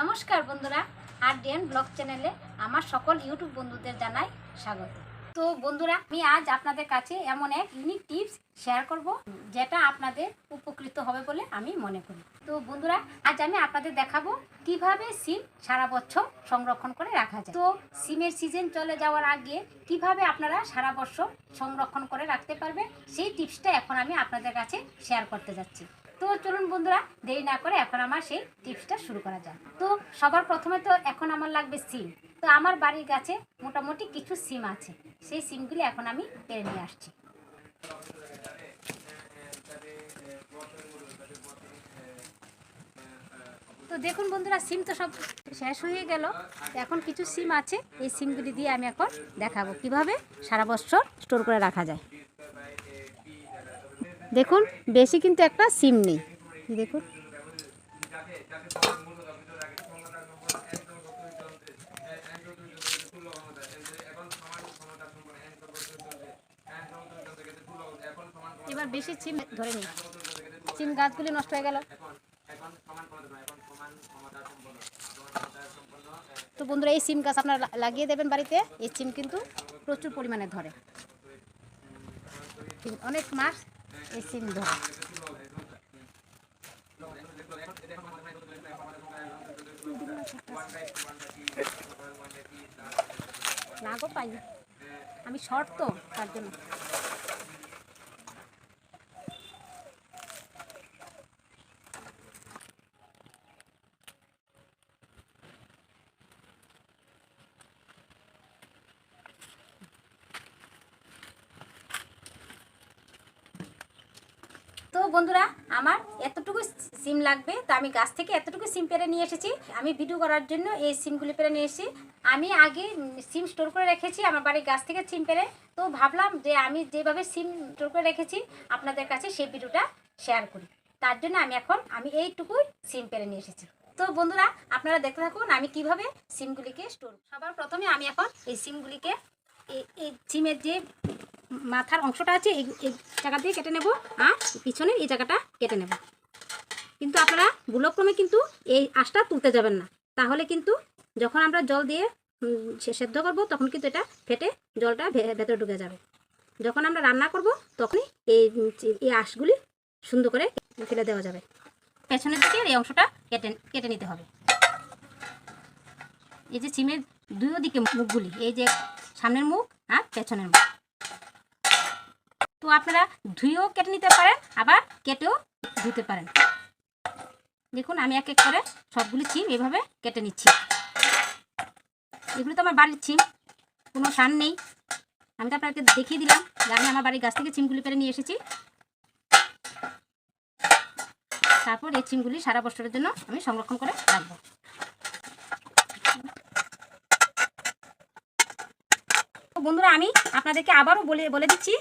নমস্কার বন্ধুরা, আরডিএন ব্লগ চ্যানেলে আমার সকল ইউটিউব বন্ধুদের জানাই স্বাগত। তো বন্ধুরা, আমি আজ আপনাদের কাছে এমন এক ইউনিক টিপস শেয়ার করব যেটা আপনাদের উপকৃত হবে বলে আমি মনে করি। তো বন্ধুরা, আজ আমি আপনাদের দেখাবো কিভাবে সিম সারা বছর সংরক্ষণ করে রাখা যায়। তো সিমের সিজন চলে যাওয়ার আগে কিভাবে আপনারা সারা বছর সংরক্ষণ করে রাখতে পারবেন সেই টিপসটা এখন আমি আপনাদের কাছে শেয়ার করতে যাচ্ছি। তো চলুন বন্ধুরা, দেরি না করে এখন আমার সেই টিপসটা শুরু করা যাক। তো সবার প্রথমে তো এখন আমার লাগবে সিম। তো আমার বাড়ির কাছে মোটামুটি কিছু সিম আছে, সেই সিমগুলি এখন আমি পেরে নিয়ে আসছি। তো দেখুন বন্ধুরা, সিম তো সব শেষ হয়ে গেল। এখন কিছু সিম আছে, এই সিমগুলি দিয়ে আমি এখন দেখাবো কিভাবে সারা বছর স্টোর করে রাখা যায়। দেখুন, বেশি কিন্তু একটা সিম নেই, দেখুন। এবার বেশি সিম ধরে নিই, সিম গাছগুলি নষ্ট হয়ে গেল। তো বন্ধুরা, এই সিম গাছ আপনারা লাগিয়ে দেবেন বাড়িতে। এই সিম কিন্তু প্রচুর পরিমাণে ধরে, অনেক মাস এই সিম ধরে। না গো, পাই আমি শর্ট তো, তার জন্য। তো বন্ধুরা, আমার এতটুকু সিম লাগবে, তো আমি গাছ থেকে এতটুকু সিম পেরে নিয়ে এসেছি। আমি ভিডিও করার জন্য এই সিমগুলি পেরে নিয়ে এসেছি। আমি আগে সিম স্টোর করে রেখেছি আমার বাড়ির গাছ থেকে সিম পেরে। তো ভাবলাম যে আমি যেভাবে সিম স্টোর করে রেখেছি আপনাদের কাছে সেই ভিডিওটা শেয়ার করি। তার জন্য আমি এইটুকুই সিম পেরে নিয়ে এসেছি। তো বন্ধুরা, আপনারা দেখতে থাকুন আমি কিভাবে সিমগুলিকে স্টোর। সবার প্রথমে আমি এখন এই সিমগুলিকে এই সিমের যে মাথার অংশটা আছে এই জায়গা দিয়ে কেটে নেব, আর পিছনের এই জায়গাটা কেটে নেব। কিন্তু আপনারা ভুলক্রমে কিন্তু এই আঁশটা তুলতে যাবেন না, তাহলে কিন্তু যখন আমরা জল দিয়ে সেদ্ধ করব তখন কিন্তু এটা ফেটে জলটা ভেতরে ঢুকে যাবে। যখন আমরা রান্না করব তখনই এই আঁশগুলি সুন্দর করে ফেলে দেওয়া যাবে। পেছনের দিকে এই অংশটা কেটে নিতে হবে। এই যে সিমের দুই দিকে মুখগুলি, এই যে সামনের মুখ আর পেছনের মুখ। তো আপনারা ধুয়েও কেটে নিতে পারেন, আবার কেটেও ধুতে পারেন। দেখুন, আমি এক এক করে সবগুলি সিম এভাবে কেটে নিচ্ছি। এগুলো তো আমার বাড়ির সিম, কোনো সার নেই। আমি তো আপনাকে দেখিয়ে দিলাম যে আমি আমার বাড়ির গাছ থেকে সিমগুলি পেরে নিয়ে এসেছি। তারপর এই সিমগুলি সারা বছরের জন্য আমি সংরক্ষণ করে রাখবো। বন্ধুরা, আমি আপনাদেরকে আবারও বলে দিচ্ছি,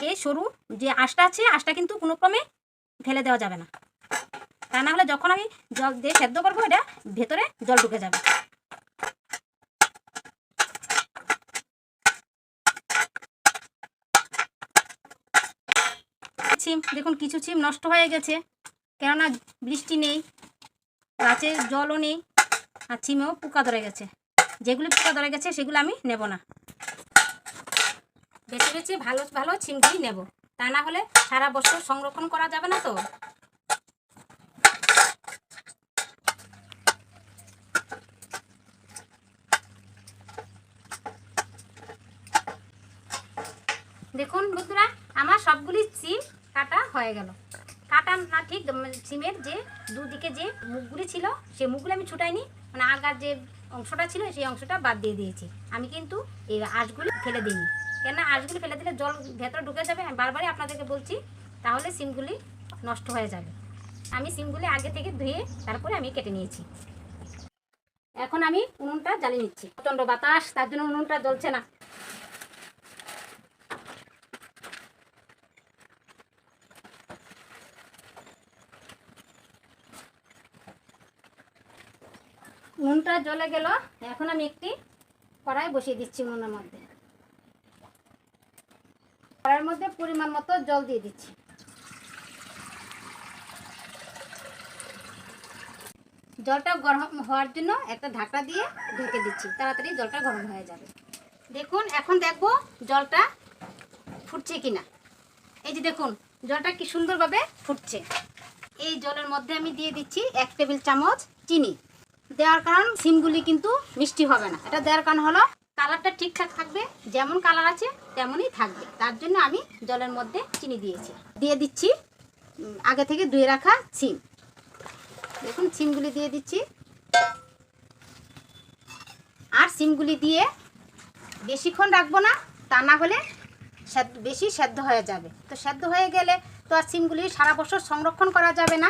এই সরু যে আঁশটা আছে, আঁশটা কিন্তু কোনো ক্রমে ফেলে দেওয়া যাবে না। তা না হলে যখন আমি জল দিয়ে সেদ্ধ করবো এটা ভেতরে জল ঢুকে যাবে। সিম দেখুন, কিছু সিম নষ্ট হয়ে গেছে, কেননা বৃষ্টি নেই, গাছে জলও নেই, আর সিমেও পোকা ধরে গেছে। যেগুলি পোকা ধরে গেছে সেগুলো আমি নেব না, বেছে বেছে ভালো ভালো সিমগুলি নেব। তা না হলে সারা বছর সংরক্ষণ করা যাবে না। তো দেখুন বন্ধুরা, আমার সবগুলি সিম কাটা হয়ে গেল। কাটা না ঠিক, সিমের যে দুদিকে যে মুখগুলি ছিল সেই মুখগুলি আমি ছুটাইনি, মানে আগার যে অংশটা ছিল সেই অংশটা বাদ দিয়ে দিয়েছি। আমি কিন্তু এই আঁশগুলি ফেলে দিইনি, কেননা আঁশগুলি ফেলে দিলে জল ভেতরে ঢুকে যাবে। আমি বারবারই আপনাদেরকে বলছি, তাহলে সিমগুলি নষ্ট হয়ে যাবে। আমি সিমগুলি আগে থেকে ধুয়ে তারপরে আমি কেটে নিয়েছি। এখন আমি উনুনটা জ্বালিয়ে নিচ্ছি। প্রচণ্ড বাতাস, তার জন্য উনুনটা জ্বলছে না। উনুনটা জ্বলে গেল। এখন আমি একটি কড়াই বসিয়ে দিচ্ছি উনুনের মধ্যে। কড়াইয়ের মধ্যে পরিমাণ মতো জল দিয়ে দিচ্ছি। জলটা গরম হওয়ার জন্য একটা ঢাকনা দিয়ে ঢেকে দিচ্ছি, তাড়াতাড়ি জলটা গরম হয়ে যাবে। দেখুন এখন দেখবো জলটা ফুটছে কিনা। এই যে দেখুন জলটা কি সুন্দরভাবে ফুটছে। এই জলের মধ্যে আমি দিয়ে দিচ্ছি 1 টেবিল চামচ চিনি। দেওয়ার কারণ সিমগুলি কিন্তু মিষ্টি হবে না। এটা দেওয়ার কারণ হলো কালারটা ঠিকঠাক থাকবে, যেমন কালার আছে তেমনই থাকবে, তার জন্য আমি জলের মধ্যে চিনি দিয়েছি। দিয়ে দিচ্ছি আগে থেকে ধুয়ে রাখা সিম। দেখুন সিমগুলি দিয়ে দিচ্ছি। আর সিমগুলি দিয়ে বেশিক্ষণ রাখবো না, তা না হলে বেশি সেদ্ধ হয়ে যাবে। তো সেদ্ধ হয়ে গেলে তো আর সিমগুলি সারা বছর সংরক্ষণ করা যাবে না।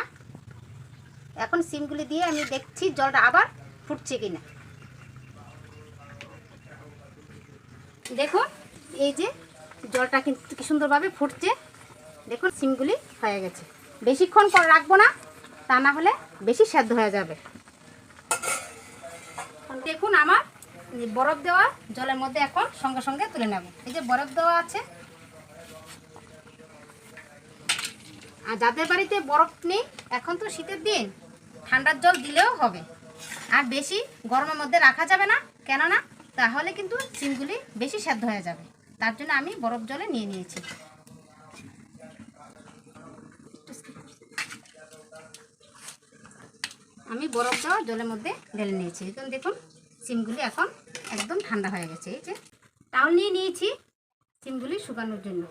এখন সিমগুলি দিয়ে আমি দেখছি জলটা আবার ফুটছে কিনা। দেখুন এই যে জলটা কিন্তু কি সুন্দরভাবে ফুটছে। দেখুন সিমগুলি হয়ে গেছে। বেশিক্ষণ পর রাখবো না, তা না হলে বেশি সেদ্ধ হয়ে যাবে। দেখুন আমার বরফ দেওয়া জলের মধ্যে এখন সঙ্গে সঙ্গে তুলে নেব। এই যে বরফ দেওয়া আছে। আর যাদের বাড়িতে বরফ নেই, এখন তো শীতের দিন, ঠান্ডার জল দিলেও হবে। আর বেশি গরমের মধ্যে রাখা যাবে না, কেননা তাহলে কিন্তু সিমগুলি বেশি সেদ্ধ হয়ে যাবে। তার জন্য আমি বরফ জলে নিয়ে নিয়েছি। আমি বরফ দেওয়া জলের মধ্যে ঢেলে নিয়েছি। দেখুন সিমগুলি এখন একদম ঠান্ডা হয়ে গেছে। এই যে টাওয়াল নিয়ে নিয়েছি সিমগুলি শুকানোর জন্য।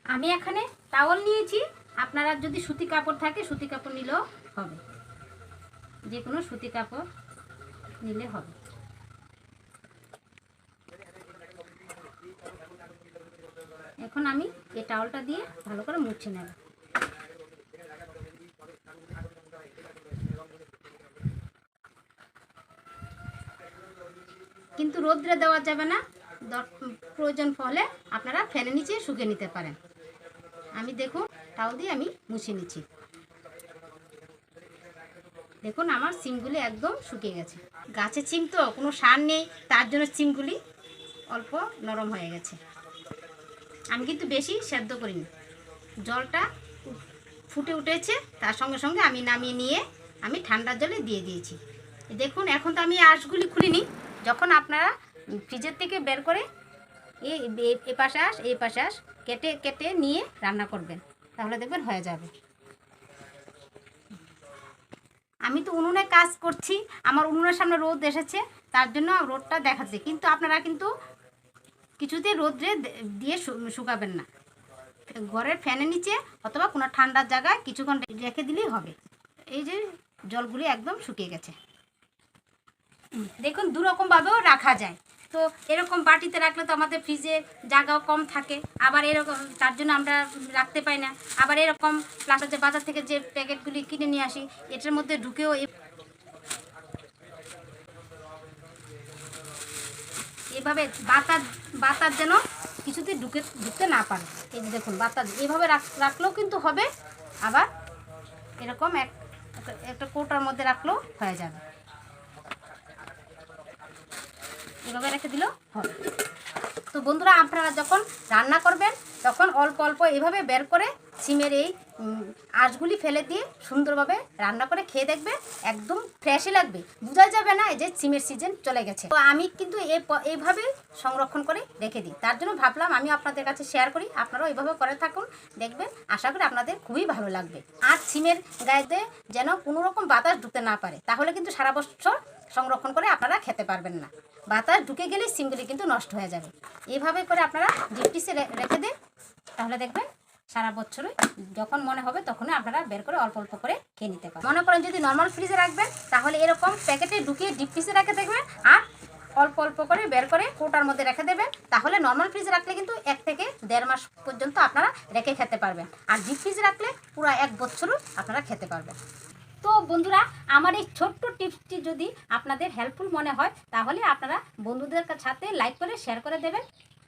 আমি এখানে টাওয়াল নিয়েছি। আপনারা যদি সুতি কাপড় থাকে সুতি কাপড় নিলেও হবে, যে কোনো সুতি কাপড় নিলে হবে। এখন আমি এই টাওয়ালটা দিয়ে ভালো করে মুছে নেব। কিন্তু রোদ্রে দেওয়া যাবে না, প্রয়োজন হলে আপনারা ফ্যানের নিচে শুকিয়ে নিতে পারেন। আমি দেখুন টাওয়াল দিয়ে আমি মুছে নিচ্ছি। দেখুন আমার সিমগুলি একদম শুকিয়ে গেছে। গাছের সিম তো কোনো সার নেই, তার জন্য সিমগুলি অল্প নরম হয়ে গেছে। আমি কিন্তু বেশি সেদ্ধ করিনি। জলটা ফুটে উঠেছে, তার সঙ্গে সঙ্গে আমি নামিয়ে নিয়ে আমি ঠান্ডার জলে দিয়ে দিয়েছি। দেখুন এখন তো আমি আঁশগুলি খুলিনি। যখন আপনারা ফ্রিজের থেকে বের করে এ পাশে আঁশ এই পাশে আঁশ কেটে কেটে নিয়ে রান্না করবেন, তাহলে দেখবেন হয়ে যাবে। আমি তো উনুনে কাজ করছি, আমার উনুনের সামনে রোদ এসেছে, তার জন্য রোদটা দেখাচ্ছে। কিন্তু আপনারা কিন্তু কিছুতেই রোদ্রে দিয়ে শুকাবেন না। ঘরের ফ্যানের নিচে অথবা কোনো ঠান্ডার জায়গায় কিছুক্ষণ রেখে দিলেই হবে। এই যে জলগুলি একদম শুকিয়ে গেছে। দেখুন দুরকমভাবেও রাখা যায়। তো এরকম বাটিতে রাখলে তো আমাদের ফ্রিজে জায়গাও কম থাকে, আবার এরকম তার জন্য আমরা রাখতে পাই না। আবার এরকম প্লাস্টার যে বাজার থেকে যে প্যাকেটগুলি কিনে নিয়ে আসি, এটার মধ্যে ঢুকেও এভাবে বাতাস যেন কিছুতে ঢুকতে না পারে। এই যে দেখুন বাতাস এভাবে রাখলেও কিন্তু হবে, আবার এরকম একটা কৌটার মধ্যে রাখলেও হয়ে যাবে। এভাবে রেখে দিলেও হবে। তো বন্ধুরা আপনারা যখন রান্না করবেন তখন অল্প অল্প এভাবে বের করে সিমের এই আঁশগুলি ফেলে দিয়ে সুন্দরভাবে রান্না করে খেয়ে দেখবে, একদম ফ্রেশই লাগবে, বোঝা যাবে না এই যে সিমের সিজন চলে গেছে। তো আমি কিন্তু এইভাবে সংরক্ষণ করে রেখে দিই, তার জন্য ভাবলাম আমি আপনাদের কাছে শেয়ার করি। আপনারাও এইভাবে করে থাকুন, দেখবেন আশা করি আপনাদের খুবই ভালো লাগবে। আর সিমের গায়েতে যেন কোনো রকম বাতাস ঢুকতে না পারে, তাহলে কিন্তু সারা বছর সংরক্ষণ করে আপনারা খেতে পারবেন না। বাতাস ঢুকে গেলে সিমগুলি কিন্তু নষ্ট হয়ে যাবে। এইভাবে করে আপনারা ডিপ ফ্রিজে রেখে দিন, তাহলে দেখবেন সারা বছরে যখন মনে হবে তখনই আপনারা বের করে অল্প অল্প করে খেয়ে নিতে পারেন। মনে করেন যদি নর্মাল ফ্রিজে রাখবেন তাহলে এরকম প্যাকেটে ঢুকিয়ে ডিপ ফ্রিজে রেখে দেখবেন, আর অল্প অল্প করে বের করে কৌটার মধ্যে রেখে দেবেন। তাহলে নর্মাল ফ্রিজে রাখলে কিন্তু 1 থেকে 1.5 মাস পর্যন্ত আপনারা রেখে খেতে পারবেন, আর ডিপ ফ্রিজে রাখলে পুরো 1 বছরও আপনারা খেতে পারবেন। তো বন্ধুরা আমার এই ছোট্ট টিপসটি যদি আপনাদের হেল্পফুল মনে হয় তাহলে আপনারা বন্ধুদের সাথে লাইক করে শেয়ার করে দেবেন,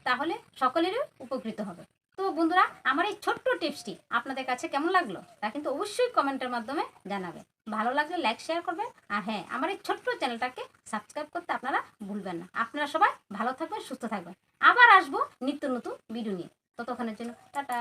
তাহলে সকলেরই উপকৃত হবে। তো বন্ধুরা আমার এই ছোট্ট টিপসটি আপনাদের কাছে কেমন লাগলো তা কিন্তু অবশ্যই কমেন্টের মাধ্যমে জানাবেন। ভালো লাগলে লাইক শেয়ার করবেন। আর হ্যাঁ, আমার এই ছোট্ট চ্যানেলটাকে সাবস্ক্রাইব করতে আপনারা ভুলবেন না। আপনারা সবাই ভালো থাকবেন, সুস্থ থাকবেন। আবার আসবো নিত্য নতুন ভিডিও নিয়ে। ততক্ষণের জন্য টাটা।